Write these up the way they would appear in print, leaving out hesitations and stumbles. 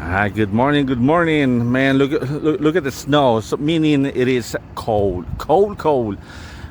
Good morning, man. Look at the snow. So meaning it is cold. All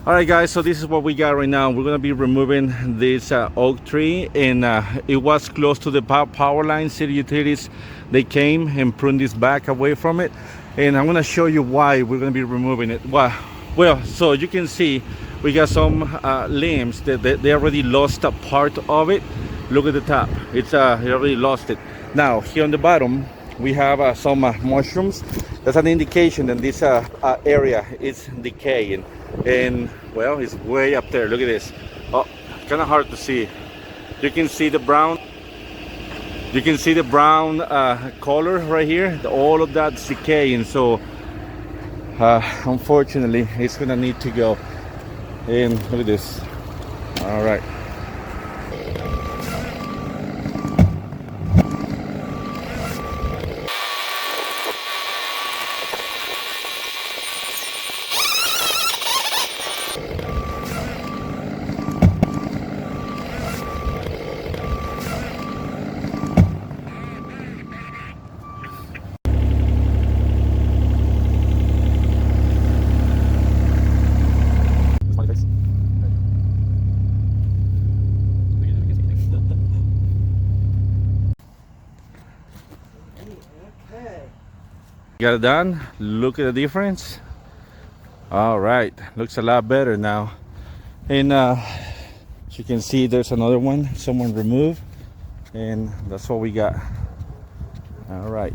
right, guys. So this is what we got right now. We're gonna be removing this oak tree, and it was close to the power line. City utilities, they came and pruned this back away from it, and I'm gonna show you why we're gonna be removing it. Well, so you can see we got some limbs that they already lost a part of it. Look at the top. It's they already lost it. Now here on the bottom we have some mushrooms. That's an indication that this area is decaying, and well, it's way up there. Look at this. Oh, kind of hard to see. You can see the brown. You can see the brown color right here. All of that's decaying. So unfortunately, it's gonna need to go. And look at this. All right. Got it done. Look at the difference. All right, looks a lot better now. And as you can see, there's another one someone removed, and that's what we got. All right.